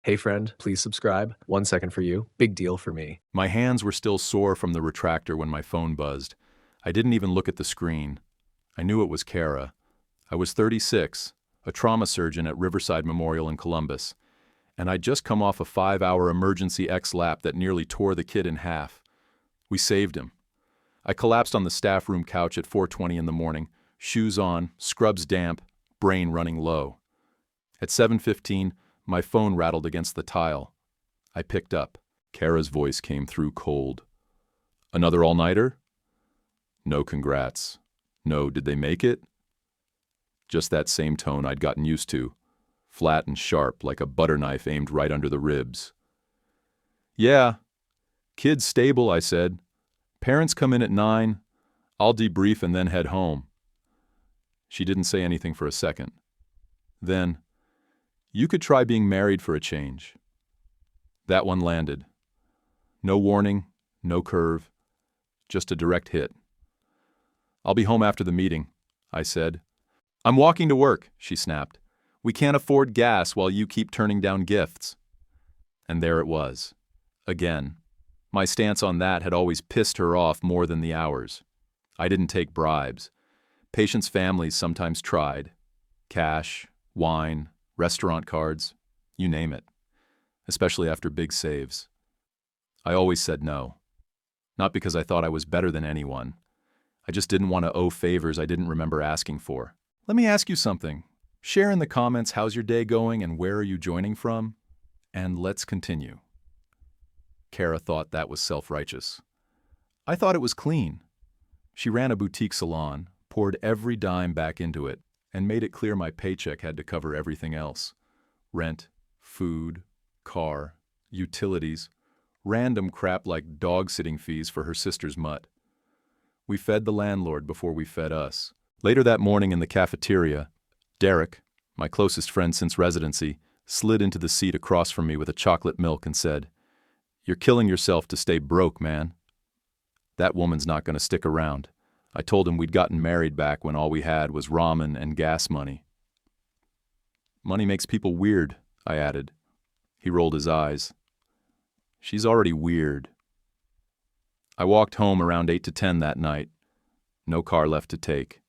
Hey friend, please subscribe. 1 second for you. Big deal for me. My hands were still sore from the retractor when my phone buzzed. I didn't even look at the screen. I knew it was Kara. I was 36, a trauma surgeon at Riverside Memorial in Columbus, and I'd just come off a 5-hour emergency X-lap that nearly tore the kid in half. We saved him. I collapsed on the staff room couch at 4:20 in the morning, shoes on, scrubs damp, brain running low. At 7:15, my phone rattled against the tile. I picked up. Kara's voice came through cold. Another all-nighter? No congrats. No, did they make it? Just that same tone I'd gotten used to, flat and sharp like a butter knife aimed right under the ribs. Yeah. Kid's stable, I said. Parents come in at 9. I'll debrief and then head home. She didn't say anything for a second. Then, you could try being married for a change. That one landed. No warning, no curve, just a direct hit. I'll be home after the meeting, I said. I'm walking to work, she snapped. We can't afford gas while you keep turning down gifts. And there it was. Again. My stance on that had always pissed her off more than the hours. I didn't take bribes. Patients' families sometimes tried. Cash, wine, restaurant cards, you name it. Especially after big saves. I always said no. Not because I thought I was better than anyone. I just didn't want to owe favors I didn't remember asking for. Let me ask you something. Share in the comments how's your day going and where are you joining from? And let's continue. Kara thought that was self-righteous. I thought it was clean. She ran a boutique salon, poured every dime back into it, and made it clear my paycheck had to cover everything else. Rent, food, car, utilities, random crap like dog-sitting fees for her sister's mutt. We fed the landlord before we fed us. Later that morning in the cafeteria, Derek, my closest friend since residency, slid into the seat across from me with a chocolate milk and said, "You're killing yourself to stay broke, man." That woman's not going to stick around. I told him we'd gotten married back when all we had was ramen and gas money. Money makes people weird, I added. He rolled his eyes. She's already weird. I walked home around 8 to 10 that night. No car left to take.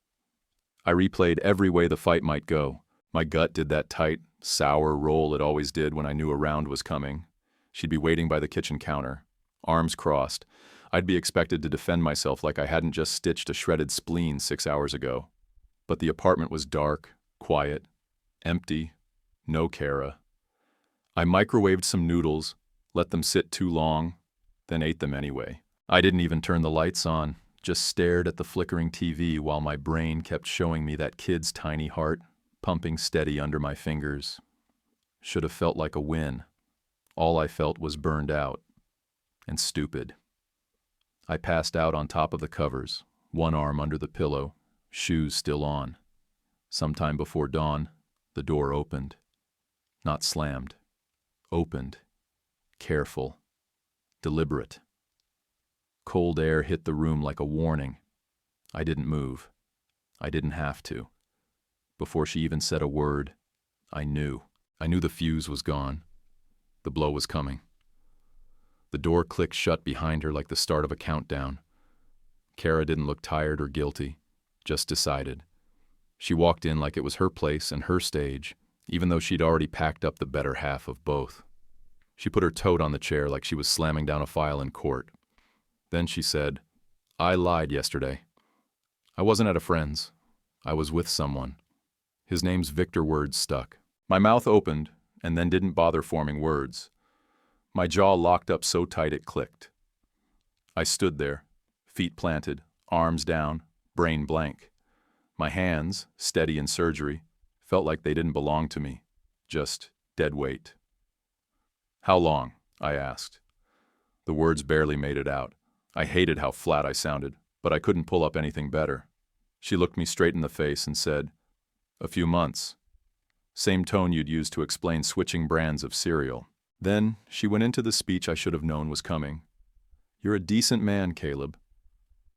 I replayed every way the fight might go. My gut did that tight, sour roll it always did when I knew a round was coming. She'd be waiting by the kitchen counter, arms crossed. I'd be expected to defend myself like I hadn't just stitched a shredded spleen 6 hours ago. But the apartment was dark, quiet, empty, no Kara. I microwaved some noodles, let them sit too long, then ate them anyway. I didn't even turn the lights on, just stared at the flickering TV while my brain kept showing me that kid's tiny heart, pumping steady under my fingers. Should have felt like a win. All I felt was burned out and stupid. I passed out on top of the covers, one arm under the pillow, shoes still on. Sometime before dawn, the door opened. Not slammed. Opened. Careful. Deliberate. Cold air hit the room like a warning. I didn't move. I didn't have to. Before she even said a word, I knew. I knew the fuse was gone. The blow was coming. The door clicked shut behind her like the start of a countdown. Kara didn't look tired or guilty, just decided. She walked in like it was her place and her stage, even though she'd already packed up the better half of both. She put her tote on the chair like she was slamming down a file in court. Then she said, I lied yesterday. I wasn't at a friend's. I was with someone. His name's Victor. Words stuck. My mouth opened and then didn't bother forming words. My jaw locked up so tight it clicked. I stood there, feet planted, arms down, brain blank. My hands, steady in surgery, felt like they didn't belong to me, just dead weight. How long? I asked. The words barely made it out. I hated how flat I sounded, but I couldn't pull up anything better. She looked me straight in the face and said, A few months. Same tone you'd use to explain switching brands of cereal. Then she went into the speech I should have known was coming. You're a decent man, Caleb,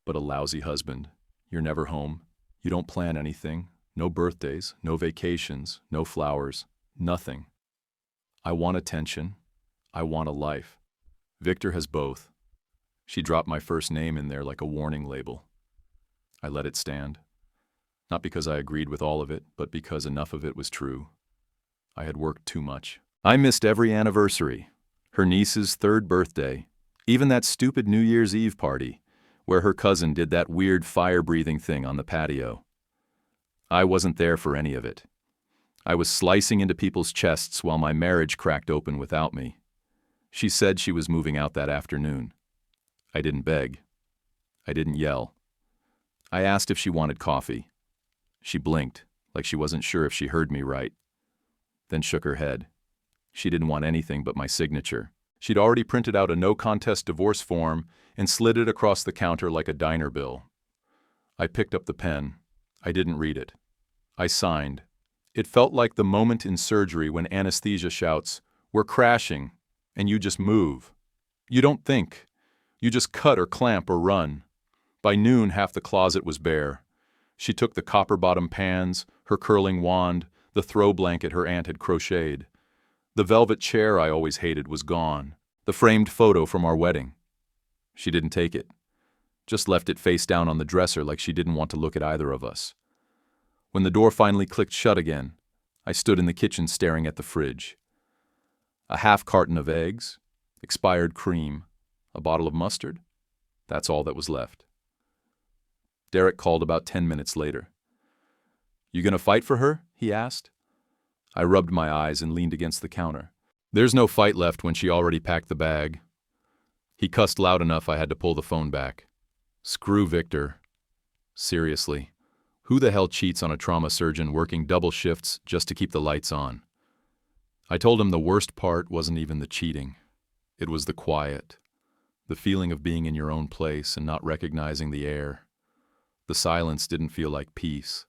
but a lousy husband. You're never home. You don't plan anything. No birthdays, no vacations, no flowers, nothing. I want attention. I want a life. Victor has both. She dropped my first name in there like a warning label. I let it stand. Not because I agreed with all of it, but because enough of it was true. I had worked too much. I missed every anniversary, her niece's 3rd birthday, even that stupid New Year's Eve party, where her cousin did that weird fire-breathing thing on the patio. I wasn't there for any of it. I was slicing into people's chests while my marriage cracked open without me. She said she was moving out that afternoon. I didn't beg. I didn't yell. I asked if she wanted coffee. She blinked, like she wasn't sure if she heard me right, then shook her head. She didn't want anything but my signature. She'd already printed out a no-contest divorce form and slid it across the counter like a diner bill. I picked up the pen. I didn't read it. I signed. It felt like the moment in surgery when anesthesia shouts, "We're crashing," and you just move. You don't think. You just cut or clamp or run. By noon, half the closet was bare. She took the copper-bottom pans, her curling wand, the throw blanket her aunt had crocheted. The velvet chair I always hated was gone. The framed photo from our wedding. She didn't take it. Just left it face down on the dresser like she didn't want to look at either of us. When the door finally clicked shut again, I stood in the kitchen staring at the fridge. A half carton of eggs, expired cream, a bottle of mustard. That's all that was left. Derek called about 10 minutes later. "You gonna fight for her?" he asked. I rubbed my eyes and leaned against the counter. There's no fight left when she already packed the bag. He cussed loud enough I had to pull the phone back. Screw Victor. Seriously, who the hell cheats on a trauma surgeon working double shifts just to keep the lights on? I told him the worst part wasn't even the cheating. It was the quiet. The feeling of being in your own place and not recognizing the air. The silence didn't feel like peace.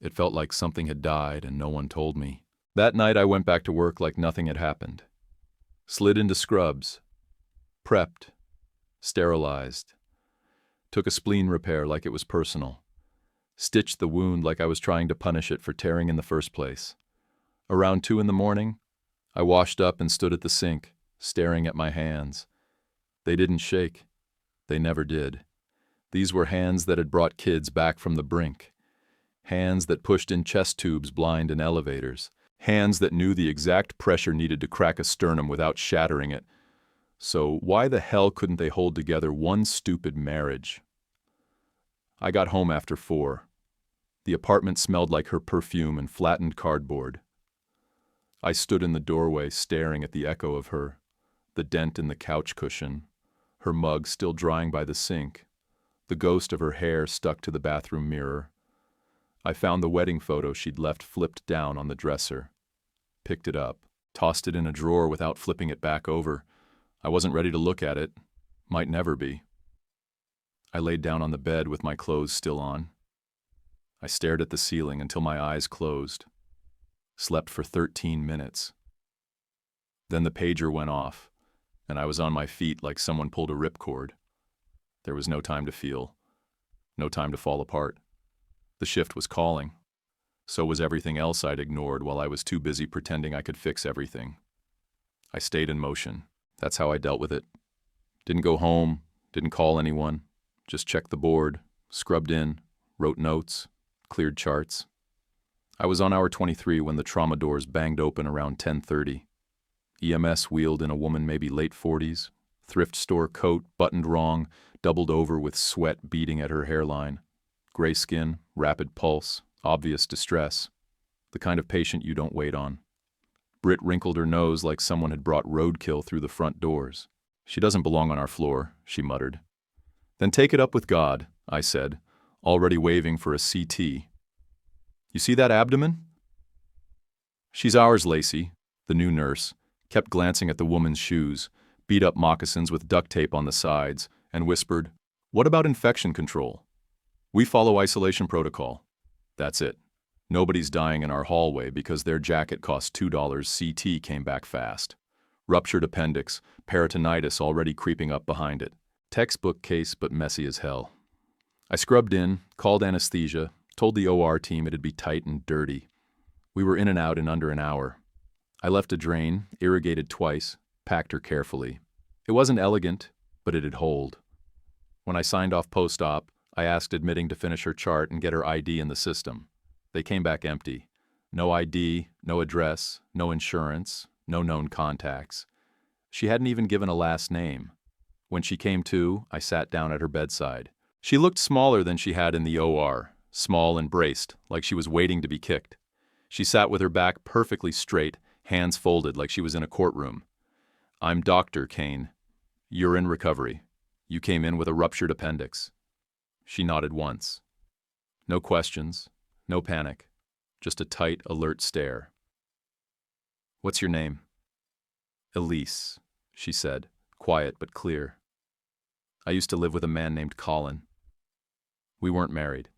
It felt like something had died and no one told me. That night I went back to work like nothing had happened. Slid into scrubs. Prepped. Sterilized. Took a spleen repair like it was personal. Stitched the wound like I was trying to punish it for tearing in the first place. Around 2 a.m, I washed up and stood at the sink, staring at my hands. They didn't shake. They never did. These were hands that had brought kids back from the brink. Hands that pushed in chest tubes blind in elevators. Hands that knew the exact pressure needed to crack a sternum without shattering it. So why the hell couldn't they hold together one stupid marriage? I got home after 4. The apartment smelled like her perfume and flattened cardboard. I stood in the doorway staring at the echo of her, the dent in the couch cushion, her mug still drying by the sink, the ghost of her hair stuck to the bathroom mirror. I found the wedding photo she'd left flipped down on the dresser. Picked it up, tossed it in a drawer without flipping it back over. I wasn't ready to look at it. Might never be. I laid down on the bed with my clothes still on. I stared at the ceiling until my eyes closed. Slept for 13 minutes. Then the pager went off, and I was on my feet like someone pulled a ripcord. There was no time to feel. No time to fall apart. The shift was calling. So was everything else I'd ignored while I was too busy pretending I could fix everything. I stayed in motion. That's how I dealt with it. Didn't go home, didn't call anyone, just checked the board, scrubbed in, wrote notes, cleared charts. I was on hour 23 when the trauma doors banged open around 10:30. EMS wheeled in a woman maybe late 40s, thrift store coat buttoned wrong, doubled over with sweat beading at her hairline. Gray skin, rapid pulse, obvious distress. The kind of patient you don't wait on. Britt wrinkled her nose like someone had brought roadkill through the front doors. "She doesn't belong on our floor," she muttered. "Then take it up with God," I said, already waving for a CT. "You see that abdomen?" "She's ours, Lacey," the new nurse, kept glancing at the woman's shoes, beat-up moccasins with duct tape on the sides, and whispered, "What about infection control? We follow isolation protocol. That's it. Nobody's dying in our hallway because their jacket cost $2. CT came back fast. Ruptured appendix, peritonitis already creeping up behind it. Textbook case, but messy as hell." I scrubbed in, called anesthesia, told the OR team it'd be tight and dirty. We were in and out in under an hour. I left a drain, irrigated twice, packed her carefully. It wasn't elegant, but it'd hold. When I signed off post-op, I asked admitting to finish her chart and get her ID in the system. They came back empty. No ID, no address, no insurance, no known contacts. She hadn't even given a last name. When she came to, I sat down at her bedside. She looked smaller than she had in the OR, small and braced, like she was waiting to be kicked. She sat with her back perfectly straight, hands folded like she was in a courtroom. "I'm Dr. Kane. You're in recovery. You came in with a ruptured appendix." She nodded once. No questions, no panic, just a tight, alert stare. "What's your name?" "Elise," she said, quiet but clear. "I used to live with a man named Colin. We weren't married.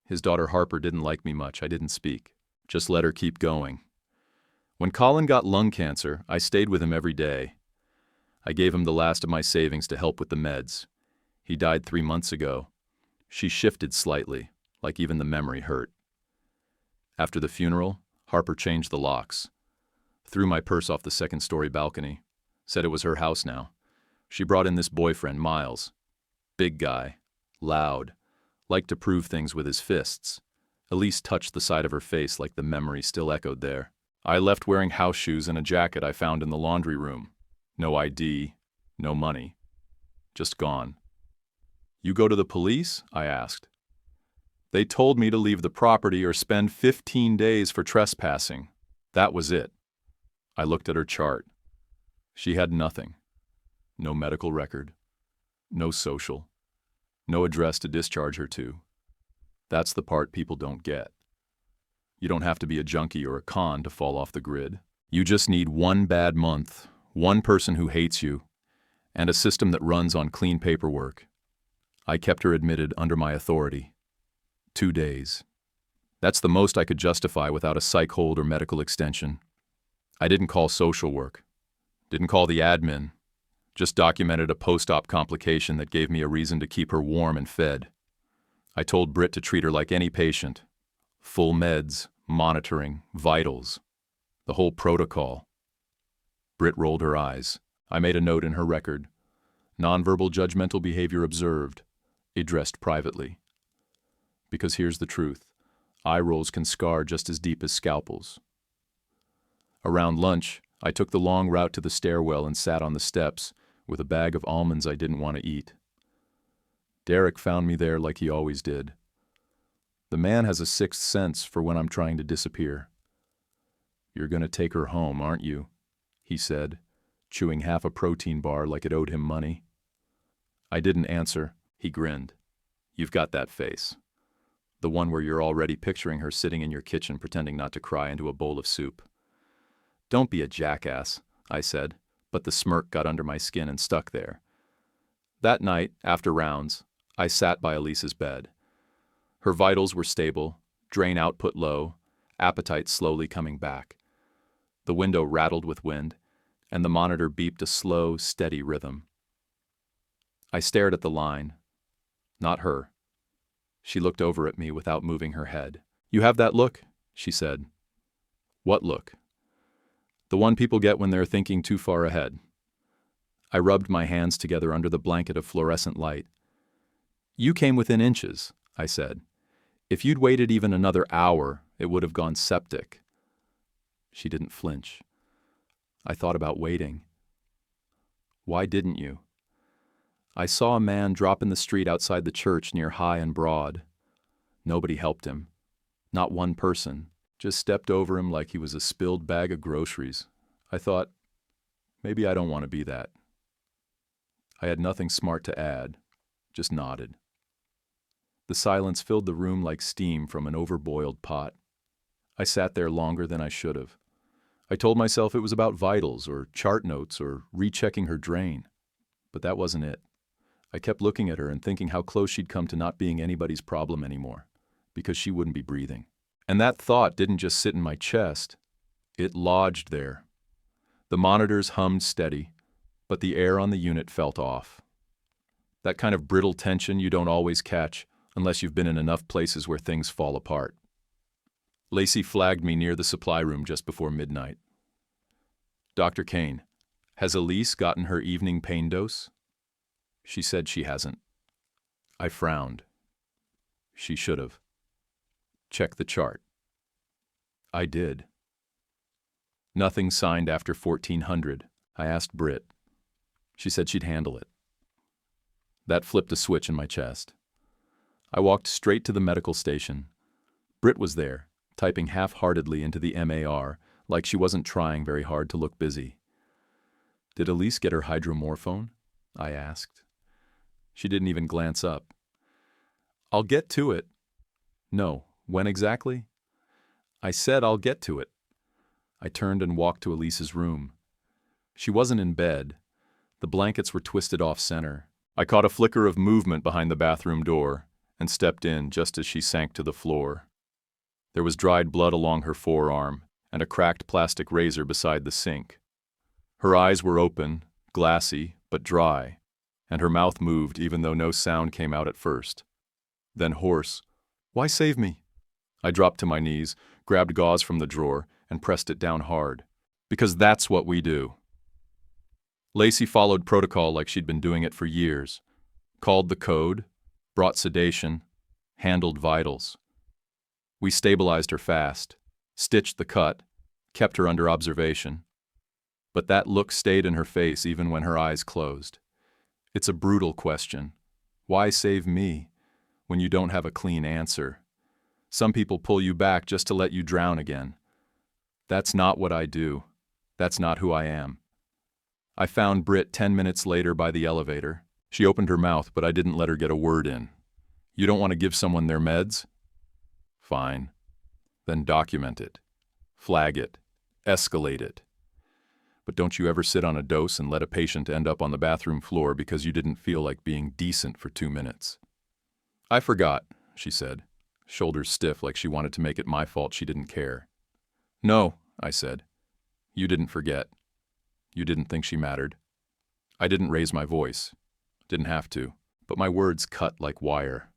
His daughter Harper didn't like me much. I didn't speak. Just let her keep going. When Colin got lung cancer, I stayed with him every day. I gave him the last of my savings to help with the meds. He died 3 months ago." She shifted slightly, like even the memory hurt. "After the funeral, Harper changed the locks. Threw my purse off the second-story balcony. Said it was her house now. She brought in this boyfriend, Miles. Big guy. Loud. Liked to prove things with his fists. Elise touched the side of her face like the memory still echoed there. I left wearing house shoes and a jacket I found in the laundry room. No ID, no money. Just gone." "You go to the police?" I asked. "They told me to leave the property or spend 15 days for trespassing. That was it." I looked at her chart. She had nothing. No medical record. No social. No address to discharge her to. That's the part people don't get. You don't have to be a junkie or a con to fall off the grid. You just need one bad month, one person who hates you, and a system that runs on clean paperwork. I kept her admitted under my authority. 2 days. That's the most I could justify without a psych hold or medical extension. I didn't call social work. Didn't call the admin. Just documented a post-op complication that gave me a reason to keep her warm and fed. I told Britt to treat her like any patient. Full meds, monitoring, vitals. The whole protocol. Britt rolled her eyes. I made a note in her record. Nonverbal judgmental behavior observed. Addressed privately. Because here's the truth. Eye rolls can scar just as deep as scalpels. Around lunch, I took the long route to the stairwell and sat on the steps with a bag of almonds I didn't want to eat. Derek found me there like he always did. The man has a sixth sense for when I'm trying to disappear. "You're going to take her home, aren't you?" he said, chewing half a protein bar like it owed him money. I didn't answer. He grinned. "You've got that face. The one where you're already picturing her sitting in your kitchen pretending not to cry into a bowl of soup." "Don't be a jackass," I said, but the smirk got under my skin and stuck there. That night, after rounds, I sat by Elise's bed. Her vitals were stable, drain output low, appetite slowly coming back. The window rattled with wind, and the monitor beeped a slow, steady rhythm. I stared at the line. Not her. She looked over at me without moving her head. "You have that look," she said. "What look?" "The one people get when they're thinking too far ahead." I rubbed my hands together under the blanket of fluorescent light. "You came within inches," I said. "If you'd waited even another hour, it would have gone septic." She didn't flinch. I thought about waiting. "Why didn't you?" "I saw a man drop in the street outside the church near High and Broad. Nobody helped him. Not one person. Just stepped over him like he was a spilled bag of groceries. I thought, maybe I don't want to be that." I had nothing smart to add, just nodded. The silence filled the room like steam from an overboiled pot. I sat there longer than I should have. I told myself it was about vitals or chart notes or rechecking her drain. But that wasn't it. I kept looking at her and thinking how close she'd come to not being anybody's problem anymore, because she wouldn't be breathing. And that thought didn't just sit in my chest. It lodged there. The monitors hummed steady, but the air on the unit felt off. That kind of brittle tension you don't always catch unless you've been in enough places where things fall apart. Lacey flagged me near the supply room just before midnight. Dr. Kane, has Elise gotten her evening pain dose? She said she hasn't. I frowned. She should have. Check the chart. I did. Nothing signed after 1400. I asked Britt. She said she'd handle it. That flipped a switch in my chest. I walked straight to the medical station. Britt was there, typing half-heartedly into the MAR, like she wasn't trying very hard to look busy. Did Elise get her hydromorphone? I asked. She didn't even glance up. I'll get to it. No, when exactly? I said I'll get to it. I turned and walked to Elise's room. She wasn't in bed. The blankets were twisted off-center. I caught a flicker of movement behind the bathroom door and stepped in just as she sank to the floor. There was dried blood along her forearm and a cracked plastic razor beside the sink. Her eyes were open, glassy, but dry, and her mouth moved even though no sound came out at first. Then hoarse, "Why save me?" I dropped to my knees, grabbed gauze from the drawer, and pressed it down hard. Because that's what we do. Lacey followed protocol like she'd been doing it for years. Called the code, brought sedation, handled vitals. We stabilized her fast, stitched the cut, kept her under observation. But that look stayed in her face even when her eyes closed. It's a brutal question. Why save me when you don't have a clean answer? Some people pull you back just to let you drown again. That's not what I do. That's not who I am. I found Britt 10 minutes later by the elevator. She opened her mouth, but I didn't let her get a word in. You don't want to give someone their meds? Fine. Then document it. Flag it. Escalate it. But don't you ever sit on a dose and let a patient end up on the bathroom floor because you didn't feel like being decent for 2 minutes. I forgot, she said, shoulders stiff like she wanted to make it my fault she didn't care. No, I said. You didn't forget. You didn't think she mattered. I didn't raise my voice. Didn't have to, but my words cut like wire.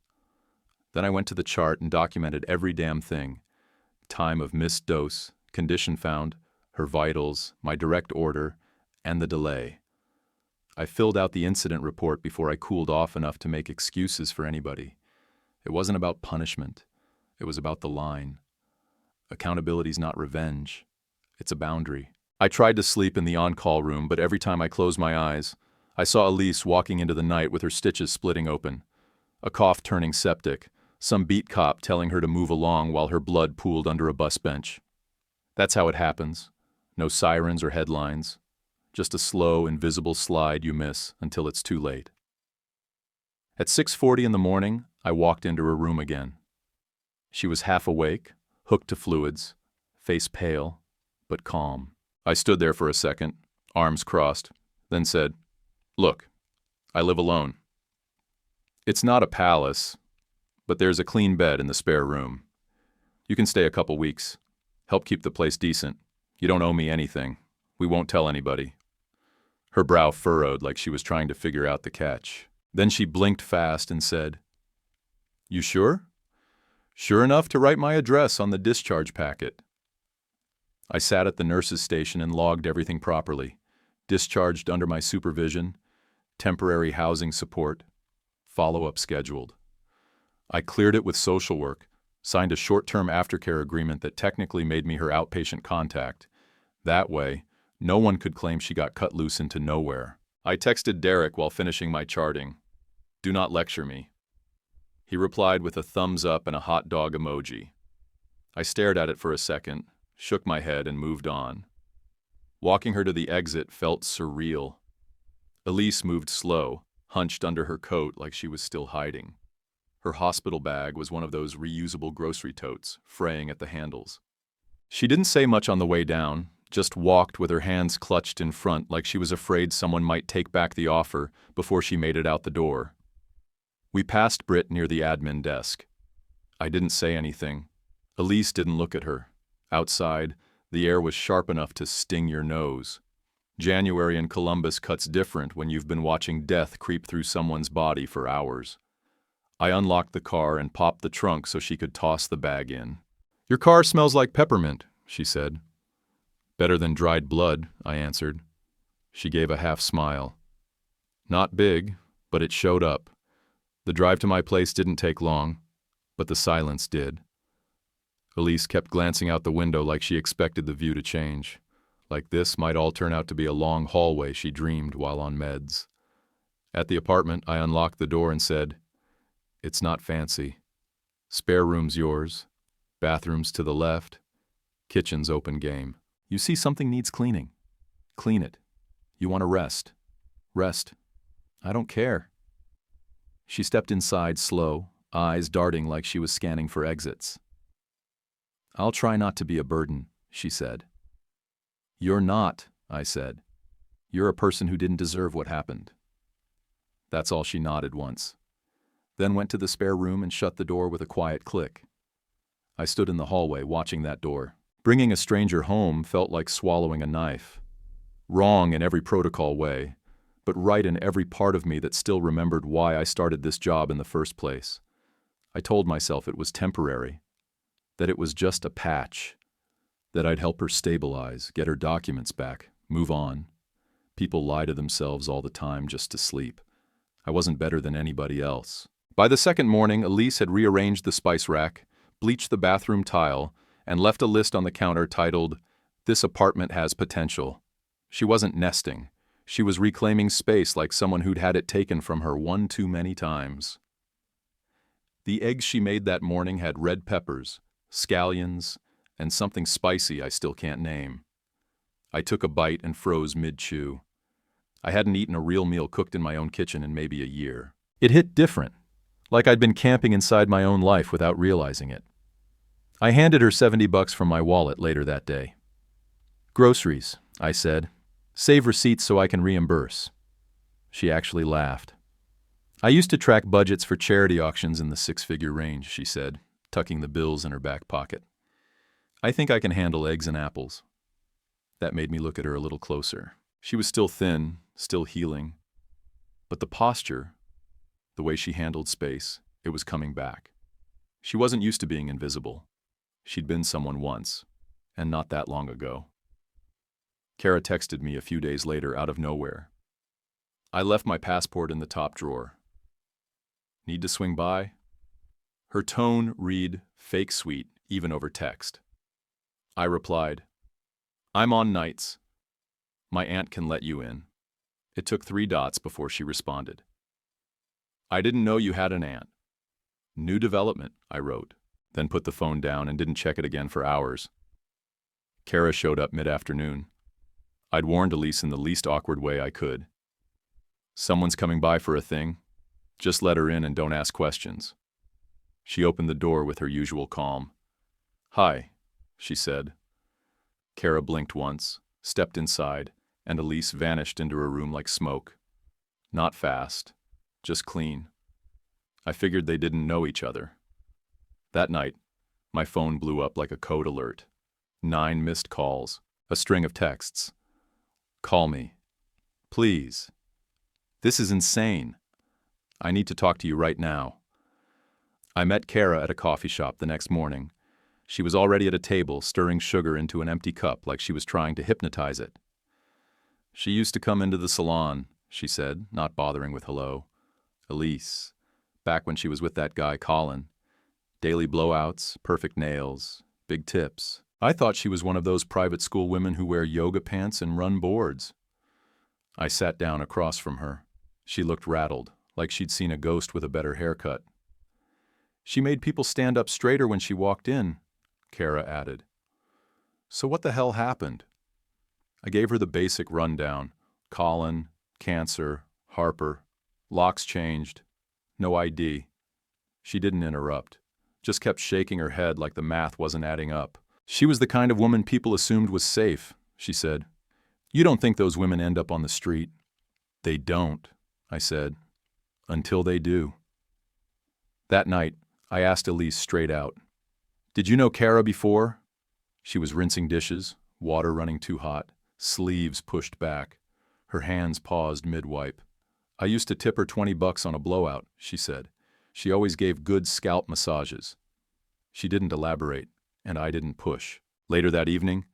Then I went to the chart and documented every damn thing. Time of missed dose, condition found, her vitals, my direct order, and the delay. I filled out the incident report before I cooled off enough to make excuses for anybody. It wasn't about punishment. It was about the line. Accountability's not revenge. It's a boundary. I tried to sleep in the on-call room, but every time I closed my eyes, I saw Elise walking into the night with her stitches splitting open, a cough turning septic, some beat cop telling her to move along while her blood pooled under a bus bench. That's how it happens. No sirens or headlines. Just a slow, invisible slide you miss until it's too late. At 6:40 in the morning, I walked into her room again. She was half awake, hooked to fluids, face pale, but calm. I stood there for a second, arms crossed, then said, "Look, I live alone. It's not a palace, but there's a clean bed in the spare room. You can stay a couple weeks. Help keep the place decent. You don't owe me anything. We won't tell anybody." Her brow furrowed like she was trying to figure out the catch. Then she blinked fast and said, "You sure? Sure enough to write my address on the discharge packet." I sat at the nurse's station and logged everything properly. Discharged under my supervision, temporary housing support, follow-up scheduled. I cleared it with social work, signed a short-term aftercare agreement that technically made me her outpatient contact. That way, no one could claim she got cut loose into nowhere. I texted Derek while finishing my charting. "Do not lecture me." He replied with a thumbs up and a hot dog emoji. I stared at it for a second, shook my head, and moved on. Walking her to the exit felt surreal. Elise moved slow, hunched under her coat like she was still hiding. Her hospital bag was one of those reusable grocery totes, fraying at the handles. She didn't say much on the way down, just walked with her hands clutched in front like she was afraid someone might take back the offer before she made it out the door. We passed Britt near the admin desk. I didn't say anything. Elise didn't look at her. Outside, the air was sharp enough to sting your nose. January in Columbus cuts different when you've been watching death creep through someone's body for hours. I unlocked the car and popped the trunk so she could toss the bag in. "Your car smells like peppermint," she said. Better than dried blood, I answered. She gave a half smile. Not big, but it showed up. The drive to my place didn't take long, but the silence did. Elise kept glancing out the window like she expected the view to change. Like this might all turn out to be a long hallway she dreamed while on meds. At the apartment, I unlocked the door and said, "It's not fancy. Spare room's yours. Bathroom's to the left. Kitchen's open game. You see something needs cleaning. Clean it. You want to rest. Rest. I don't care." She stepped inside slow, eyes darting like she was scanning for exits. "I'll try not to be a burden," she said. "You're not," I said. "You're a person who didn't deserve what happened." That's all she nodded once. Then went to the spare room and shut the door with a quiet click. I stood in the hallway watching that door. Bringing a stranger home felt like swallowing a knife. Wrong in every protocol way, but right in every part of me that still remembered why I started this job in the first place. I told myself it was temporary, that it was just a patch, that I'd help her stabilize, get her documents back, move on. People lie to themselves all the time just to sleep. I wasn't better than anybody else. By the second morning, Elise had rearranged the spice rack, bleached the bathroom tile, and left a list on the counter titled, "This apartment has potential." She wasn't nesting. She was reclaiming space like someone who'd had it taken from her one too many times. The eggs she made that morning had red peppers, scallions, and something spicy I still can't name. I took a bite and froze mid-chew. I hadn't eaten a real meal cooked in my own kitchen in maybe a year. It hit different, like I'd been camping inside my own life without realizing it. I handed her $70 from my wallet later that day. "Groceries," I said. "Save receipts so I can reimburse." She actually laughed. "I used to track budgets for charity auctions in the six-figure range," she said, tucking the bills in her back pocket. "I think I can handle eggs and apples." That made me look at her a little closer. She was still thin, still healing. But the posture, the way she handled space, it was coming back. She wasn't used to being invisible. She'd been someone once, and not that long ago. Kara texted me a few days later out of nowhere. "I left my passport in the top drawer. Need to swing by?" Her tone read fake sweet, even over text. I replied, "I'm on nights. My aunt can let you in." It took 3 dots before she responded. "I didn't know you had an aunt." "New development," I wrote, then put the phone down and didn't check it again for hours. Kara showed up mid-afternoon. I'd warned Elise in the least awkward way I could. "Someone's coming by for a thing. Just let her in and don't ask questions." She opened the door with her usual calm. "Hi," she said. Kara blinked once, stepped inside, and Elise vanished into her room like smoke. Not fast, just clean. I figured they didn't know each other. That night, my phone blew up like a code alert. 9 missed calls, a string of texts. "Call me. Please. This is insane. I need to talk to you right now." I met Kara at a coffee shop the next morning. She was already at a table, stirring sugar into an empty cup like she was trying to hypnotize it. "She used to come into the salon," she said, not bothering with hello. "Elise. Back when she was with that guy, Colin. Daily blowouts, perfect nails, big tips. I thought she was one of those private school women who wear yoga pants and run boards." I sat down across from her. She looked rattled, like she'd seen a ghost with a better haircut. "She made people stand up straighter when she walked in," Kara added. "So what the hell happened?" I gave her the basic rundown. Colin, cancer, Harper, locks changed, no ID. She didn't interrupt, just kept shaking her head like the math wasn't adding up. "She was the kind of woman people assumed was safe," she said. "You don't think those women end up on the street?" "They don't," I said, "until they do." That night, I asked Elise straight out, "Did you know Kara before?" She was rinsing dishes, water running too hot, sleeves pushed back. Her hands paused mid-wipe. "I used to tip her $20 on a blowout," she said. "She always gave good scalp massages." She didn't elaborate, and I didn't push. Later that evening,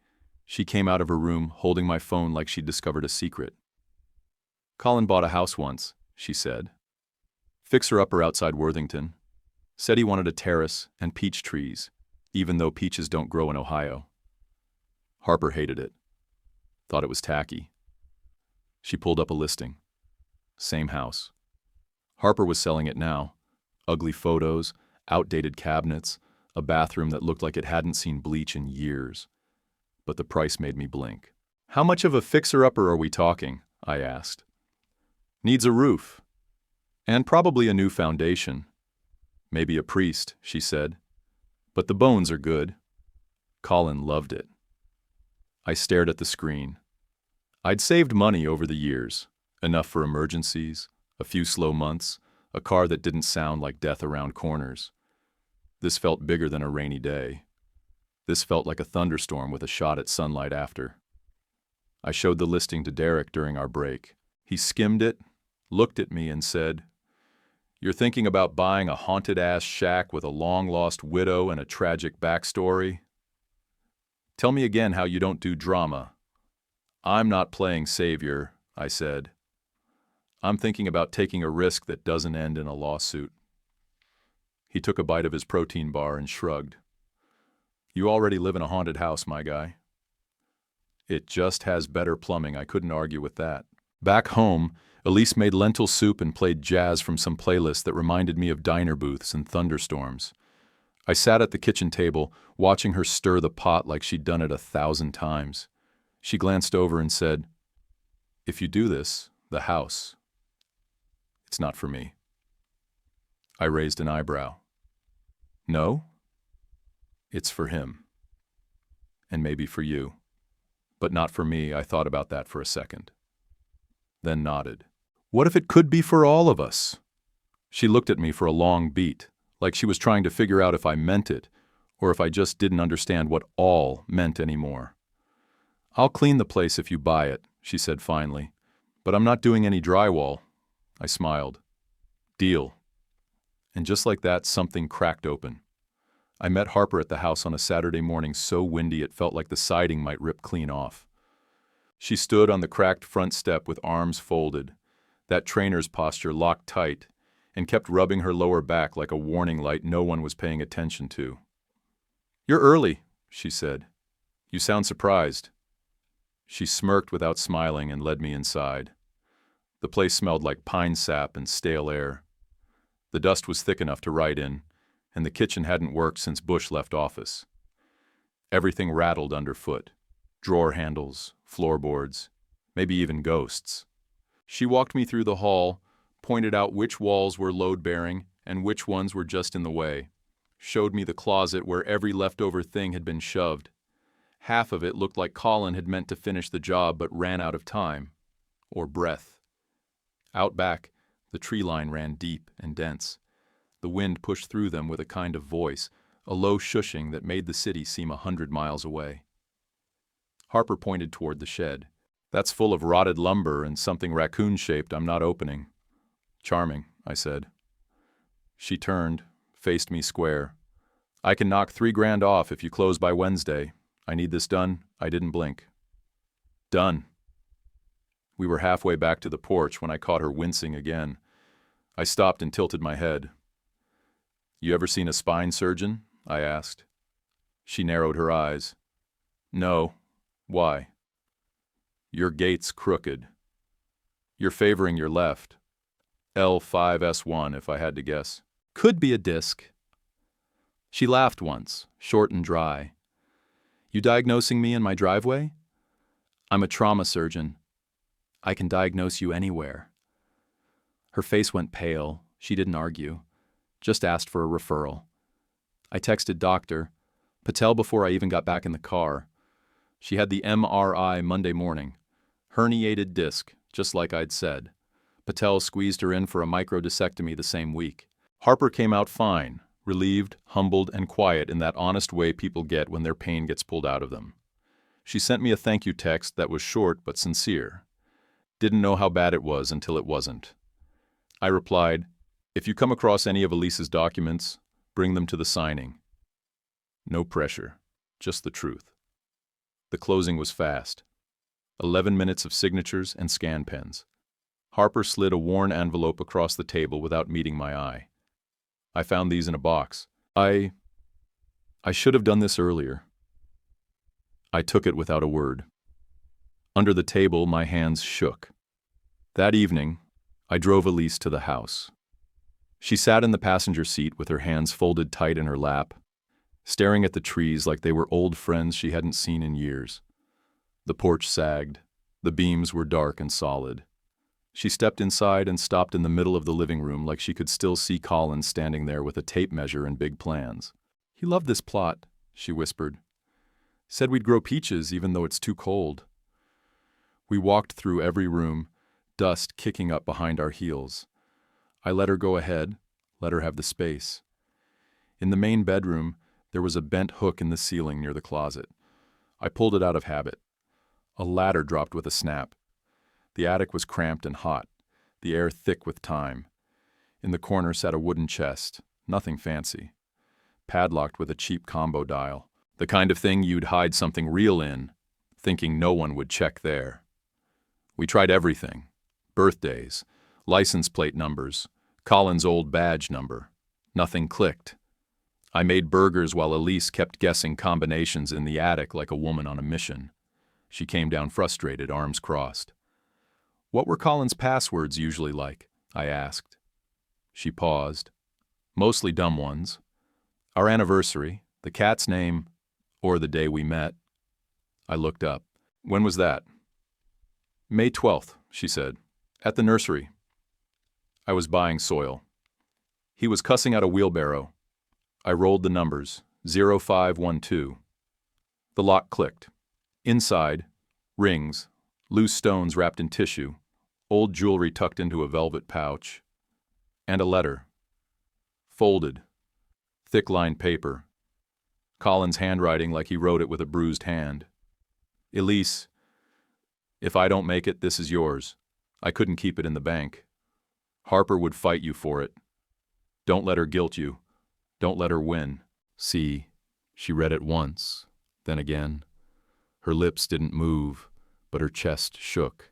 She came out of her room, holding my phone like she'd discovered a secret. "Colin bought a house once," she said. "Fixer-upper outside Worthington. Said he wanted a terrace and peach trees, even though peaches don't grow in Ohio. Harper hated it. Thought it was tacky." She pulled up a listing. Same house. Harper was selling it now. Ugly photos, outdated cabinets, a bathroom that looked like it hadn't seen bleach in years. But the price made me blink. "How much of a fixer-upper are we talking?" I asked. "Needs a roof. And probably a new foundation. Maybe a priest," she said. "But the bones are good." Colin loved it. I stared at the screen. I'd saved money over the years, enough for emergencies, a few slow months, a car that didn't sound like death around corners. This felt bigger than a rainy day. This felt like a thunderstorm with a shot at sunlight after. I showed the listing to Derek during our break. He skimmed it, looked at me and said, "You're thinking about buying a haunted-ass shack with a long-lost widow and a tragic backstory? Tell me again how you don't do drama." "I'm not playing savior," I said. "I'm thinking about taking a risk that doesn't end in a lawsuit." He took a bite of his protein bar and shrugged. "You already live in a haunted house, my guy." "It just has better plumbing," I couldn't argue with that. Back home, Elise made lentil soup and played jazz from some playlist that reminded me of diner booths and thunderstorms. I sat at the kitchen table, watching her stir the pot like she'd done it 1,000 times. She glanced over and said, "If you do this, the house, it's not for me." I raised an eyebrow. "No? It's for him. And maybe for you. But not for me." I thought about that for a second. Then nodded. "What if it could be for all of us?" She looked at me for a long beat, like she was trying to figure out if I meant it, or if I just didn't understand what all meant anymore. "I'll clean the place if you buy it," she said finally. "But I'm not doing any drywall." I smiled. "Deal." And just like that, something cracked open. I met Harper at the house on a Saturday morning so windy it felt like the siding might rip clean off. She stood on the cracked front step with arms folded, that trainer's posture locked tight, and kept rubbing her lower back like a warning light no one was paying attention to. "You're early," she said. "You sound surprised." She smirked without smiling and led me inside. The place smelled like pine sap and stale air. The dust was thick enough to write in, and the kitchen hadn't worked since Bush left office. Everything rattled underfoot. Drawer handles, floorboards, maybe even ghosts. She walked me through the hall, pointed out which walls were load-bearing and which ones were just in the way, showed me the closet where every leftover thing had been shoved. Half of it looked like Colin had meant to finish the job but ran out of time, or breath. Out back, the tree line ran deep and dense. The wind pushed through them with a kind of voice, a low shushing that made the city seem 100 miles away. Harper pointed toward the shed. "That's full of rotted lumber and something raccoon-shaped I'm not opening." "Charming," I said. She turned, faced me square. "I can knock $3,000 off if you close by Wednesday. I need this done." I didn't blink. "Done." We were halfway back to the porch when I caught her wincing again. I stopped and tilted my head. "You ever seen a spine surgeon?" I asked. She narrowed her eyes. "No. Why?" "Your gait's crooked. You're favoring your left. L5S1 if I had to guess. Could be a disc." She laughed once, short and dry. "You diagnosing me in my driveway?" "I'm a trauma surgeon. I can diagnose you anywhere." Her face went pale. She didn't argue. Just asked for a referral. I texted Dr. Patel before I even got back in the car. She had the MRI Monday morning. Herniated disc, just like I'd said. Patel squeezed her in for a microdiscectomy the same week. Harper came out fine, relieved, humbled, and quiet in that honest way people get when their pain gets pulled out of them. She sent me a thank you text that was short but sincere. Didn't know how bad it was until it wasn't. I replied, "If you come across any of Elise's documents, bring them to the signing. No pressure, just the truth." The closing was fast. 11 minutes of signatures and scan pens. Harper slid a worn envelope across the table without meeting my eye. I found these in a box. I should have done this earlier. I took it without a word. Under the table, my hands shook. That evening, I drove Elise to the house. She sat in the passenger seat with her hands folded tight in her lap, staring at the trees like they were old friends she hadn't seen in years. The porch sagged. The beams were dark and solid. She stepped inside and stopped in the middle of the living room like she could still see Colin standing there with a tape measure and big plans. "He loved this plot," she whispered. "Said we'd grow peaches even though it's too cold." We walked through every room, dust kicking up behind our heels. I let her go ahead, let her have the space. In the main bedroom, there was a bent hook in the ceiling near the closet. I pulled it out of habit. A ladder dropped with a snap. The attic was cramped and hot, the air thick with time. In the corner sat a wooden chest, nothing fancy, padlocked with a cheap combo dial, the kind of thing you'd hide something real in, thinking no one would check there. We tried everything: birthdays, license plate numbers, Colin's old badge number. Nothing clicked. I made burgers while Elise kept guessing combinations in the attic like a woman on a mission. She came down frustrated, arms crossed. "What were Colin's passwords usually like?" I asked. She paused. "Mostly dumb ones. Our anniversary, the cat's name, or the day we met." I looked up. "When was that?" "May 12th, she said. "At the nursery." I was buying soil. He was cussing out a wheelbarrow. I rolled the numbers, 0512. The lock clicked. Inside, rings, loose stones wrapped in tissue, old jewelry tucked into a velvet pouch, and a letter. Folded, thick-lined paper. Colin's handwriting like he wrote it with a bruised hand. "Elise, if I don't make it, this is yours. I couldn't keep it in the bank. Harper would fight you for it. Don't let her guilt you. Don't let her win." See, she read it once, then again. Her lips didn't move, but her chest shook.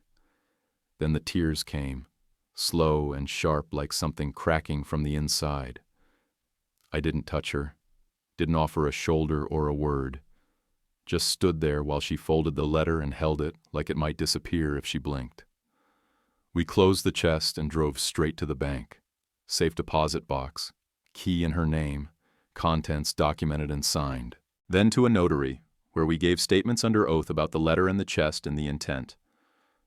Then the tears came, slow and sharp like something cracking from the inside. I didn't touch her, didn't offer a shoulder or a word. Just stood there while she folded the letter and held it like it might disappear if she blinked. We closed the chest and drove straight to the bank. Safe deposit box, key in her name, contents documented and signed. Then to a notary, where we gave statements under oath about the letter and the chest and the intent.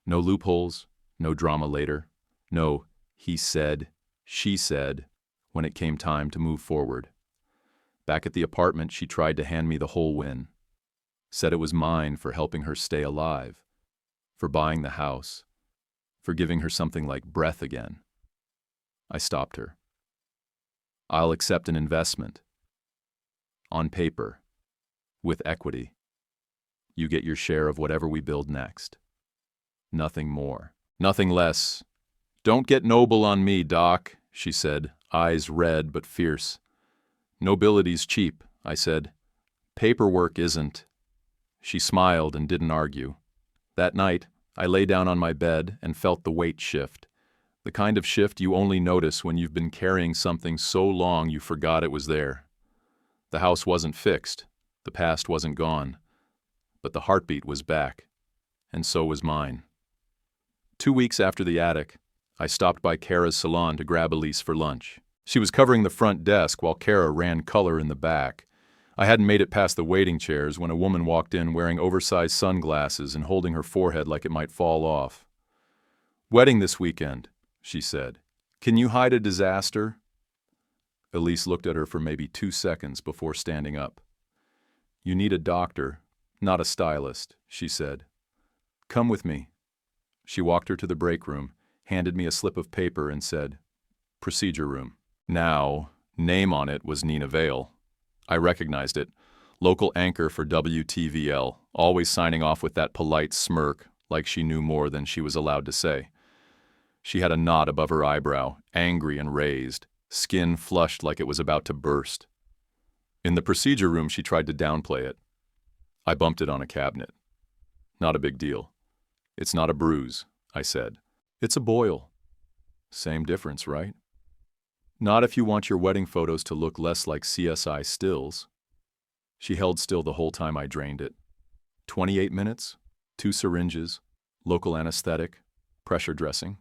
No loopholes, no drama later, no "he said," "she said," when it came time to move forward. Back at the apartment, she tried to hand me the whole win. Said it was mine for helping her stay alive, for buying the house, for giving her something like breath again. I stopped her. "I'll accept an investment. On paper. With equity. You get your share of whatever we build next. Nothing more. Nothing less. Don't get noble on me, Doc," she said, eyes red but fierce. "Nobility's cheap," I said. "Paperwork isn't." She smiled and didn't argue. That night, I lay down on my bed and felt the weight shift. The kind of shift you only notice when you've been carrying something so long you forgot it was there. The house wasn't fixed. The past wasn't gone. But the heartbeat was back. And so was mine. 2 weeks after the attic, I stopped by Kara's salon to grab Elise for lunch. She was covering the front desk while Kara ran color in the back. I hadn't made it past the waiting chairs when a woman walked in wearing oversized sunglasses and holding her forehead like it might fall off. "Wedding this weekend," she said. "Can you hide a disaster?" Elise looked at her for maybe 2 seconds before standing up. "You need a doctor, not a stylist," she said. "Come with me." She walked her to the break room, handed me a slip of paper and said, "Procedure room." Now, name on it was Nina Vale. I recognized it. Local anchor for WTVL, always signing off with that polite smirk, like she knew more than she was allowed to say. She had a knot above her eyebrow, angry and raised, skin flushed like it was about to burst. In the procedure room, she tried to downplay it. I bumped it on a cabinet. Not a big deal. It's not a bruise, I said. It's a boil. Same difference, right? Not if you want your wedding photos to look less like CSI stills. She held still the whole time I drained it. 28 minutes, 2 syringes, local anesthetic, pressure dressing.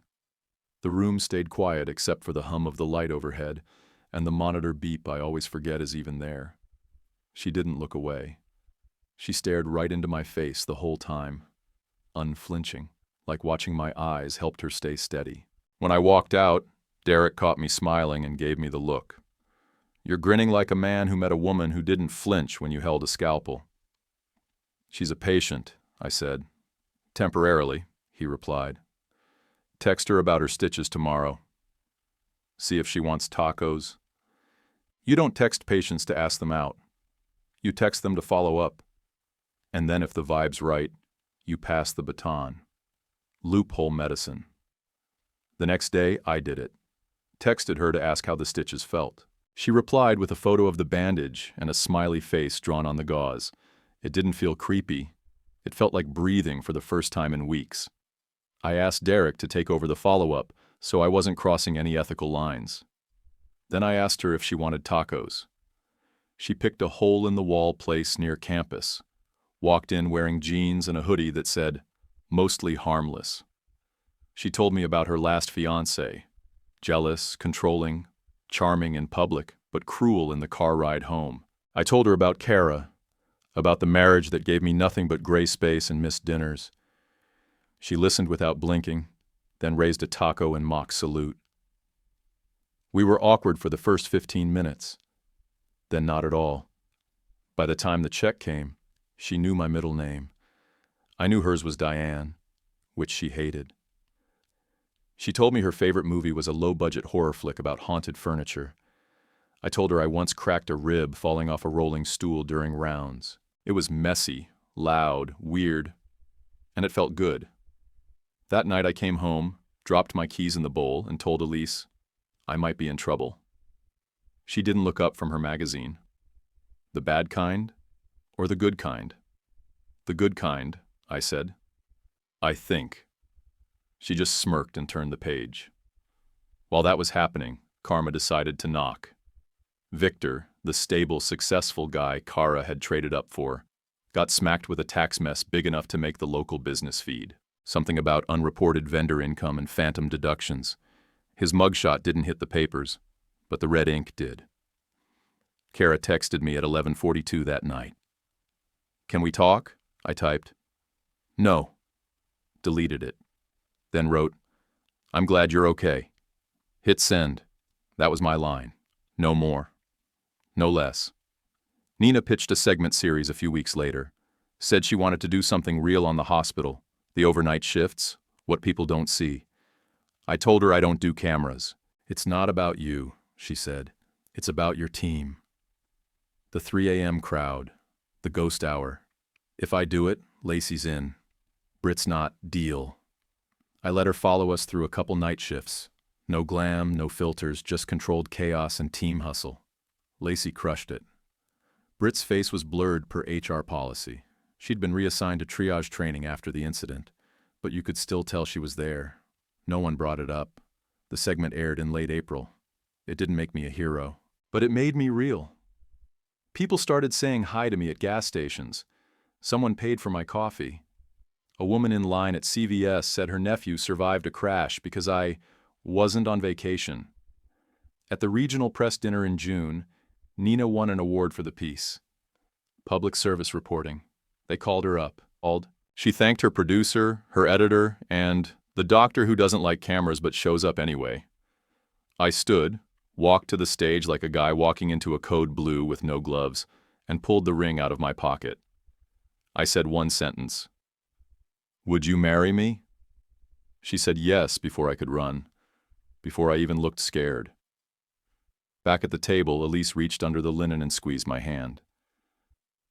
The room stayed quiet except for the hum of the light overhead and the monitor beep I always forget is even there. She didn't look away. She stared right into my face the whole time, unflinching, like watching my eyes helped her stay steady. When I walked out, Derek caught me smiling and gave me the look. You're grinning like a man who met a woman who didn't flinch when you held a scalpel. She's a patient, I said. Temporarily, he replied. Text her about her stitches tomorrow. See if she wants tacos. You don't text patients to ask them out. You text them to follow up. And then if the vibe's right, you pass the baton. Loophole medicine. The next day, I did it. Texted her to ask how the stitches felt. She replied with a photo of the bandage and a smiley face drawn on the gauze. It didn't feel creepy. It felt like breathing for the first time in weeks. I asked Derek to take over the follow-up, so I wasn't crossing any ethical lines. Then I asked her if she wanted tacos. She picked a hole-in-the-wall place near campus, walked in wearing jeans and a hoodie that said, "Mostly harmless." She told me about her last fiancé, jealous, controlling, charming in public, but cruel in the car ride home. I told her about Kara, about the marriage that gave me nothing but gray space and missed dinners. She listened without blinking, then raised a taco in mock salute. We were awkward for the first 15 minutes, then not at all. By the time the check came, she knew my middle name. I knew hers was Diane, which she hated. She told me her favorite movie was a low-budget horror flick about haunted furniture. I told her I once cracked a rib falling off a rolling stool during rounds. It was messy, loud, weird, and it felt good. That night I came home, dropped my keys in the bowl, and told Elise I might be in trouble. She didn't look up from her magazine. The bad kind or the good kind? The good kind, I said. I think. She just smirked and turned the page. While that was happening, Karma decided to knock. Victor, the stable, successful guy Kara had traded up for, got smacked with a tax mess big enough to make the local business feed. Something about unreported vendor income and phantom deductions. His mugshot didn't hit the papers, but the red ink did. Kara texted me at 11:42 that night. Can we talk? I typed. No. Deleted it. Then wrote, I'm glad you're okay. Hit send. That was my line. No more. No less. Nina pitched a segment series a few weeks later. Said she wanted to do something real on the hospital, the overnight shifts, what people don't see. I told her I don't do cameras. It's not about you, she said. It's about your team. The 3 a.m. crowd, the ghost hour. If I do it, Lacey's in. Brit's not, deal. I let her follow us through a couple night shifts. No glam, no filters, just controlled chaos and team hustle. Lacey crushed it. Brit's face was blurred per HR policy. She'd been reassigned to triage training after the incident, but you could still tell she was there. No one brought it up. The segment aired in late April. It didn't make me a hero, but it made me real. People started saying hi to me at gas stations. Someone paid for my coffee. A woman in line at CVS said her nephew survived a crash because I wasn't on vacation. At the regional press dinner in June, Nina won an award for the piece. Public service reporting. They called her up. She thanked her producer, her editor, and the doctor who doesn't like cameras but shows up anyway. I stood, walked to the stage like a guy walking into a code blue with no gloves, and pulled the ring out of my pocket. I said one sentence. Would you marry me? She said yes before I could run, before I even looked scared. Back at the table, Elise reached under the linen and squeezed my hand.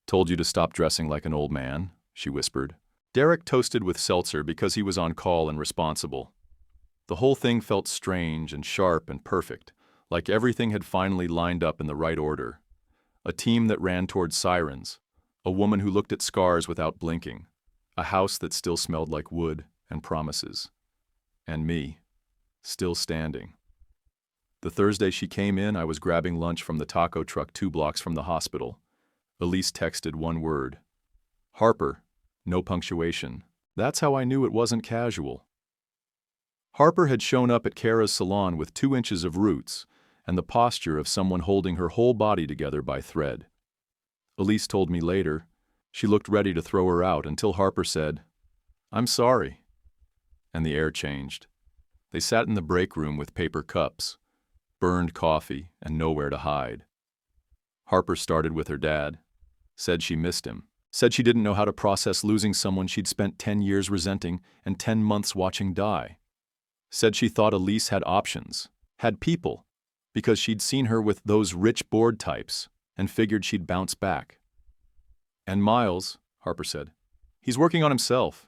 Told you to stop dressing like an old man, she whispered. Derek toasted with seltzer because he was on call and responsible. The whole thing felt strange and sharp and perfect, like everything had finally lined up in the right order. A team that ran toward sirens, a woman who looked at scars without blinking, A house that still smelled like wood and promises. And me, still standing. The Thursday she came in, I was grabbing lunch from the taco truck 2 blocks from the hospital. Elise texted one word. Harper, no punctuation. That's how I knew it wasn't casual. Harper had shown up at Kara's salon with 2 inches of roots and the posture of someone holding her whole body together by thread. Elise told me later, she looked ready to throw her out until Harper said, "I'm sorry." And the air changed. They sat in the break room with paper cups, burned coffee, and nowhere to hide. Harper started with her dad, said she missed him, said she didn't know how to process losing someone she'd spent 10 years resenting and 10 months watching die. Said she thought Elise had options, had people, because she'd seen her with those rich board types and figured she'd bounce back. And Miles, Harper said, he's working on himself.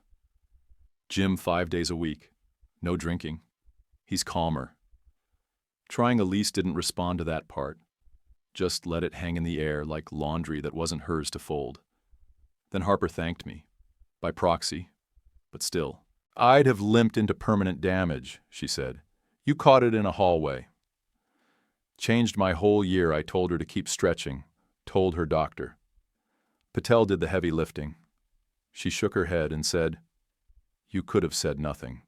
Gym 5 days a week, no drinking. He's calmer. Trying Elise didn't respond to that part, just let it hang in the air like laundry that wasn't hers to fold. Then Harper thanked me, by proxy, but still. I'd have limped into permanent damage, she said. You caught it in a hallway. Changed my whole year. I told her to keep stretching, told her doctor. Patel did the heavy lifting. She shook her head and said, "You could have said nothing."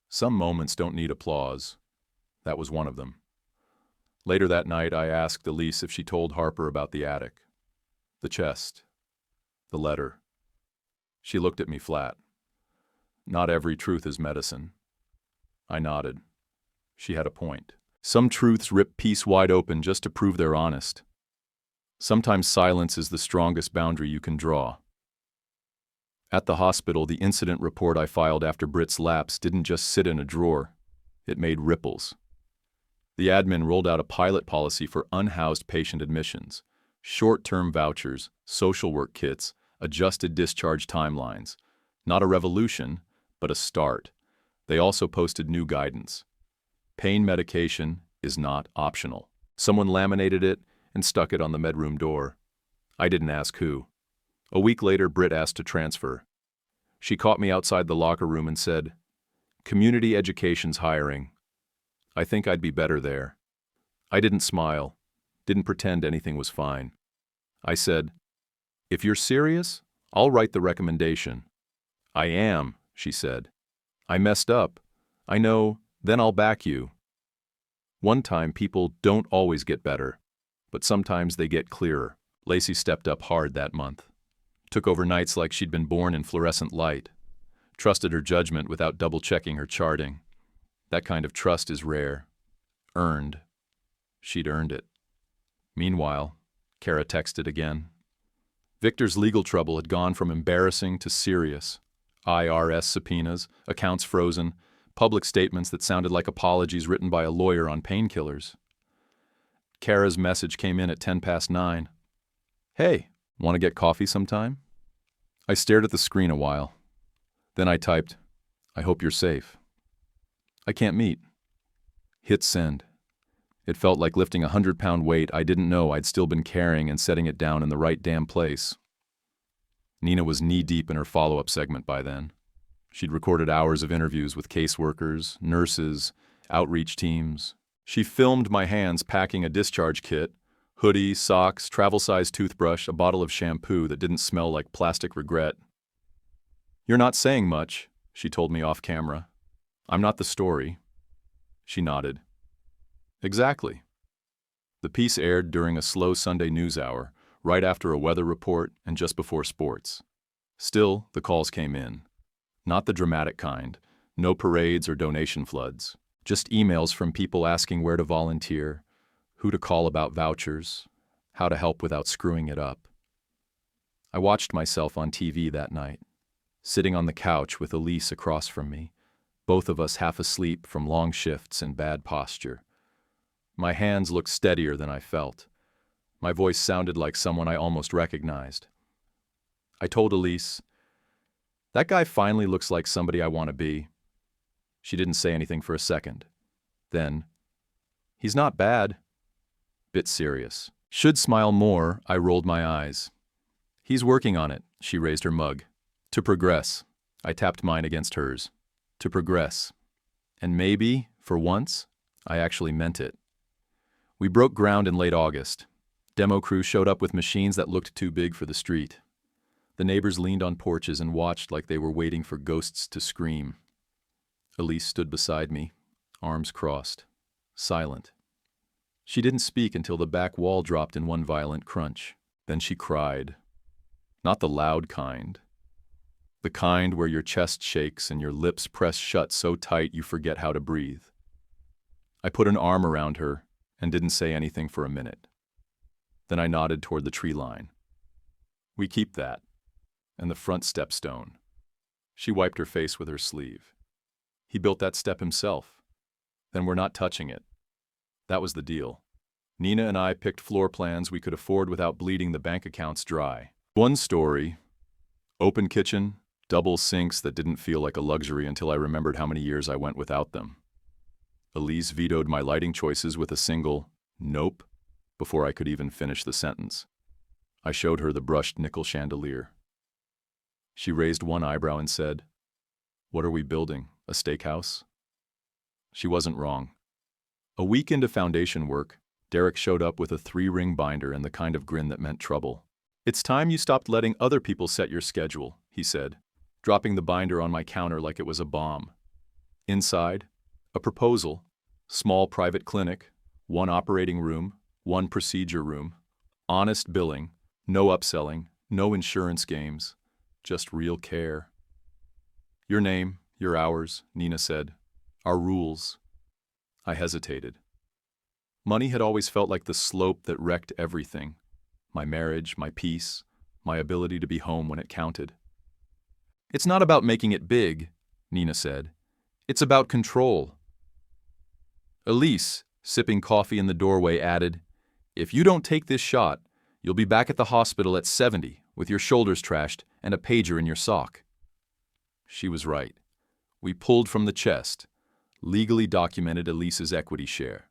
Some moments don't need applause. That was one of them. Later that night, I asked Elise if she told Harper about the attic, the chest, the letter. She looked at me flat. Not every truth is medicine. I nodded. She had a point. Some truths rip peace wide open just to prove they're honest. Sometimes silence is the strongest boundary you can draw. At the hospital, the incident report I filed after Britt's lapse didn't just sit in a drawer. It made ripples. The admin rolled out a pilot policy for unhoused patient admissions, short-term vouchers, social work kits, adjusted discharge timelines. Not a revolution, but a start. They also posted new guidance. Pain medication is not optional. Someone laminated it and stuck it on the medroom door. I didn't ask who. A week later, Britt asked to transfer. She caught me outside the locker room and said, "Community education's hiring. I think I'd be better there." I didn't smile, didn't pretend anything was fine. I said, "If you're serious, I'll write the recommendation." "I am," she said. "I messed up. I know, then I'll back you." One time, people don't always get better, but sometimes they get clearer. Lacey stepped up hard that month. Took over nights like she'd been born in fluorescent light. Trusted her judgment without double-checking her charting. That kind of trust is rare. Earned. She'd earned it. Meanwhile, Kara texted again. Victor's legal trouble had gone from embarrassing to serious. IRS subpoenas, accounts frozen, public statements that sounded like apologies written by a lawyer on painkillers. Kara's message came in at 9:10. "Hey, want to get coffee sometime?" I stared at the screen a while. Then I typed, "I hope you're safe." "I can't meet." Hit send. It felt like lifting a 100-pound weight I didn't know I'd still been carrying and setting it down in the right damn place. Nina was knee-deep in her follow-up segment by then. She'd recorded hours of interviews with caseworkers, nurses, outreach teams. She filmed my hands packing a discharge kit, hoodie, socks, travel-sized toothbrush, a bottle of shampoo that didn't smell like plastic regret. "You're not saying much," she told me off camera. "I'm not the story." She nodded. "Exactly." The piece aired during a slow Sunday news hour, right after a weather report and just before sports. Still, the calls came in. Not the dramatic kind, no parades or donation floods, just emails from people asking where to volunteer, who to call about vouchers, how to help without screwing it up. I watched myself on TV that night, sitting on the couch with Elise across from me, both of us half asleep from long shifts and bad posture. My hands looked steadier than I felt. My voice sounded like someone I almost recognized. I told Elise, "That guy finally looks like somebody I want to be." She didn't say anything for a second. Then, "He's not bad." Bit serious. Should smile more, I rolled my eyes. "He's working on it," she raised her mug. To progress. I tapped mine against hers. To progress. And maybe, for once, I actually meant it. We broke ground in late August. Demo crew showed up with machines that looked too big for the street. The neighbors leaned on porches and watched like they were waiting for ghosts to scream. Elise stood beside me, arms crossed, silent. She didn't speak until the back wall dropped in one violent crunch. Then she cried. Not the loud kind. The kind where your chest shakes and your lips press shut so tight you forget how to breathe. I put an arm around her and didn't say anything for a minute. Then I nodded toward the tree line. We keep that. And the front stepstone. She wiped her face with her sleeve. He built that step himself. Then we're not touching it. That was the deal. Nina and I picked floor plans we could afford without bleeding the bank accounts dry. One story. Open kitchen, double sinks that didn't feel like a luxury until I remembered how many years I went without them. Elise vetoed my lighting choices with a single, nope, before I could even finish the sentence. I showed her the brushed nickel chandelier. She raised one eyebrow and said, "What are we building, a steakhouse?" She wasn't wrong. A week into foundation work, Derek showed up with a 3-ring binder and the kind of grin that meant trouble. "It's time you stopped letting other people set your schedule," he said, dropping the binder on my counter like it was a bomb. Inside, a proposal, small private clinic, 1 operating room, 1 procedure room, honest billing, no upselling, no insurance games, just real care. "Your name, your hours," Nina said. "Our rules." I hesitated. Money had always felt like the slope that wrecked everything. My marriage, my peace, my ability to be home when it counted. "It's not about making it big," Nina said. "It's about control." Elise, sipping coffee in the doorway, added, "If you don't take this shot, you'll be back at the hospital at 70 with your shoulders trashed and a pager in your sock." She was right. We pulled from the chest, legally documented Elise's equity share.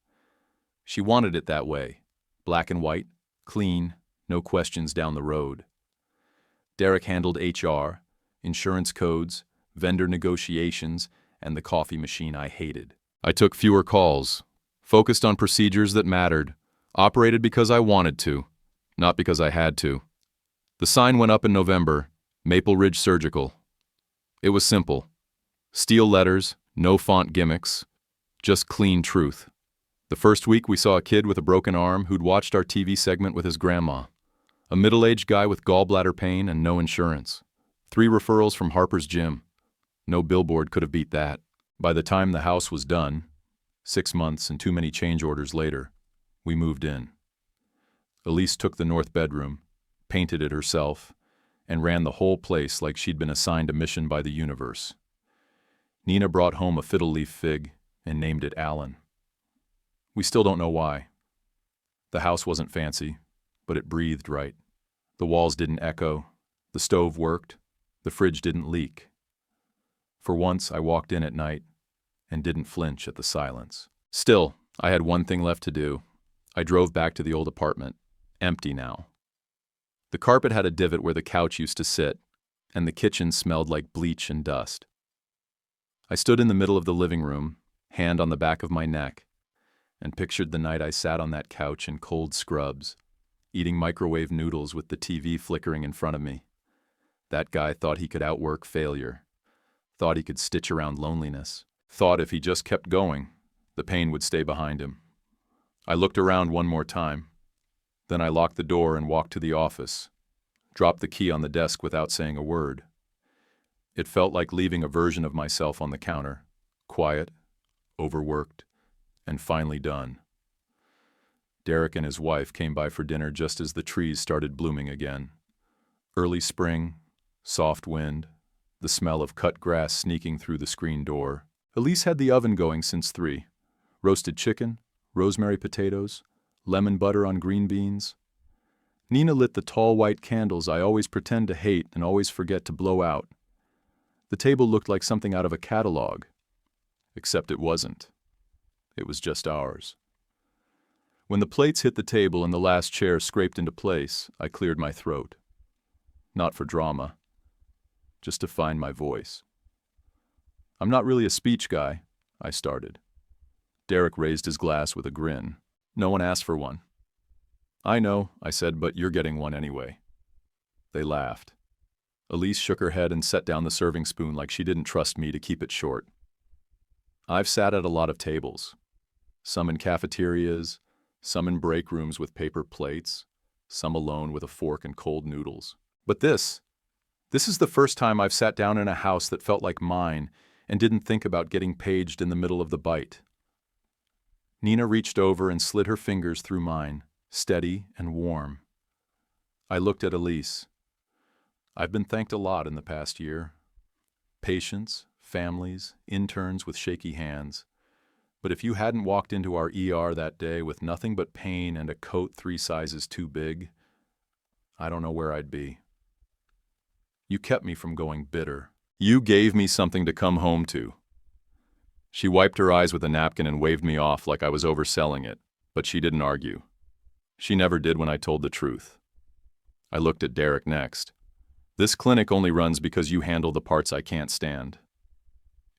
She wanted it that way, black and white, clean, no questions down the road. Derek handled HR, insurance codes, vendor negotiations, and the coffee machine I hated. I took fewer calls, focused on procedures that mattered, operated because I wanted to, not because I had to. The sign went up in November, Maple Ridge Surgical. It was simple. Steel letters, no font gimmicks, just clean truth. The first week we saw a kid with a broken arm who'd watched our TV segment with his grandma. A middle-aged guy with gallbladder pain and no insurance. 3 referrals from Harper's Gym. No billboard could have beat that. By the time the house was done, 6 months and too many change orders later, we moved in. Elise took the north bedroom, painted it herself, and ran the whole place like she'd been assigned a mission by the universe. Nina brought home a fiddle leaf fig and named it Alan. We still don't know why. The house wasn't fancy, but it breathed right. The walls didn't echo, the stove worked, the fridge didn't leak. For once, I walked in at night and didn't flinch at the silence. Still, I had one thing left to do. I drove back to the old apartment, empty now. The carpet had a divot where the couch used to sit, and the kitchen smelled like bleach and dust. I stood in the middle of the living room, hand on the back of my neck, and pictured the night I sat on that couch in cold scrubs, eating microwave noodles with the TV flickering in front of me. That guy thought he could outwork failure, thought he could stitch around loneliness, thought if he just kept going, the pain would stay behind him. I looked around one more time. Then I locked the door and walked to the office, dropped the key on the desk without saying a word. It felt like leaving a version of myself on the counter, quiet, overworked, and finally done. Derek and his wife came by for dinner just as the trees started blooming again. Early spring, soft wind, the smell of cut grass sneaking through the screen door. Elise had the oven going since 3. Roasted chicken, rosemary potatoes, lemon butter on green beans. Nina lit the tall white candles I always pretend to hate and always forget to blow out. The table looked like something out of a catalog, except it wasn't. It was just ours. When the plates hit the table and the last chair scraped into place, I cleared my throat. Not for drama. just to find my voice. I'm not really a speech guy, I started. Derek raised his glass with a grin. No one asked for one. I know, I said, but you're getting one anyway. They laughed. Elise shook her head and set down the serving spoon like she didn't trust me to keep it short. I've sat at a lot of tables. Some in cafeterias, some in break rooms with paper plates, some alone with a fork and cold noodles. But this is the first time I've sat down in a house that felt like mine and didn't think about getting paged in the middle of the bite. Nina reached over and slid her fingers through mine, steady and warm. I looked at Elise. I've been thanked a lot in the past year. Patients, families, interns with shaky hands. But if you hadn't walked into our ER that day with nothing but pain and a coat 3 sizes too big, I don't know where I'd be. You kept me from going bitter. You gave me something to come home to. She wiped her eyes with a napkin and waved me off like I was overselling it, but she didn't argue. She never did when I told the truth. I looked at Derek next. This clinic only runs because you handle the parts I can't stand.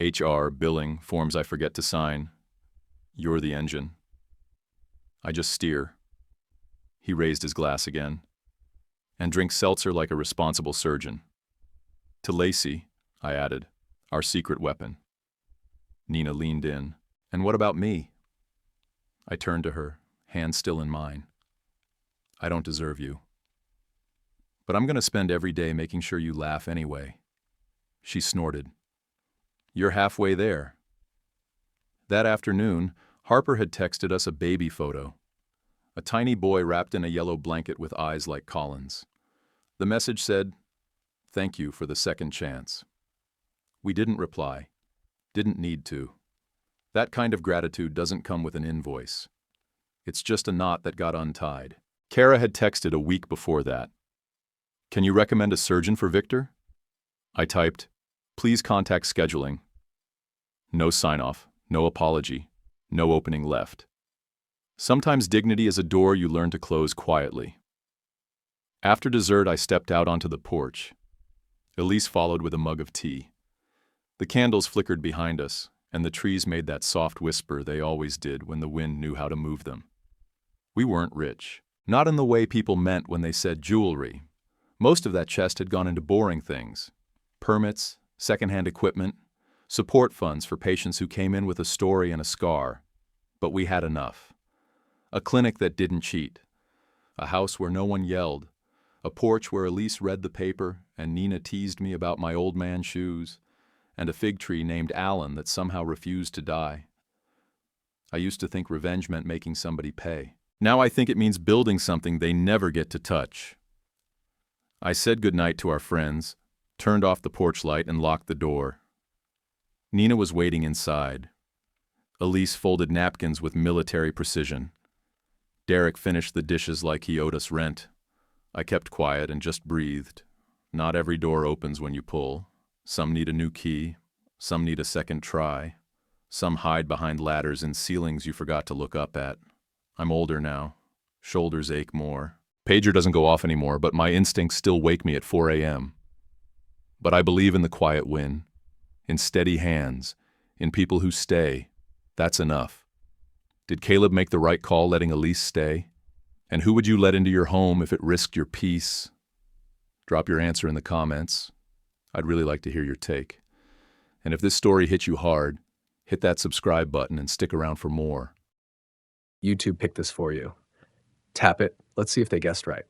HR, billing, forms I forget to sign. You're the engine. I just steer. He raised his glass again. And drink seltzer like a responsible surgeon. To Lacey, I added, our secret weapon. Nina leaned in. And what about me? I turned to her, hand still in mine. I don't deserve you. But I'm going to spend every day making sure you laugh anyway. She snorted. You're halfway there. That afternoon, Harper had texted us a baby photo. A tiny boy wrapped in a yellow blanket with eyes like Colin's. The message said, "Thank you for the second chance." We didn't reply. Didn't need to. That kind of gratitude doesn't come with an invoice. It's just a knot that got untied. Kara had texted a week before that. Can you recommend a surgeon for Victor? I typed, please contact scheduling. No sign-off, no apology, no opening left. Sometimes dignity is a door you learn to close quietly. After dessert, I stepped out onto the porch. Elise followed with a mug of tea. The candles flickered behind us, and the trees made that soft whisper they always did when the wind knew how to move them. We weren't rich. Not in the way people meant when they said jewelry. Most of that chest had gone into boring things. Permits, secondhand equipment, support funds for patients who came in with a story and a scar. But we had enough. A clinic that didn't cheat. A house where no one yelled. A porch where Elise read the paper and Nina teased me about my old man shoes. And a fig tree named Alan that somehow refused to die. I used to think revenge meant making somebody pay. Now I think it means building something they never get to touch. I said goodnight to our friends, turned off the porch light and locked the door. Nina was waiting inside. Elise folded napkins with military precision. Derek finished the dishes like he owed us rent. I kept quiet and just breathed. Not every door opens when you pull. Some need a new key. Some need a second try. Some hide behind ladders and ceilings you forgot to look up at. I'm older now. Shoulders ache more. Pager doesn't go off anymore, but my instincts still wake me at 4 a.m. But I believe in the quiet win, in steady hands, in people who stay. That's enough. Did Caleb make the right call letting Elise stay? And who would you let into your home if it risked your peace? Drop your answer in the comments. I'd really like to hear your take. And if this story hit you hard, hit that subscribe button and stick around for more. YouTube picked this for you. Tap it. Let's see if they guessed right.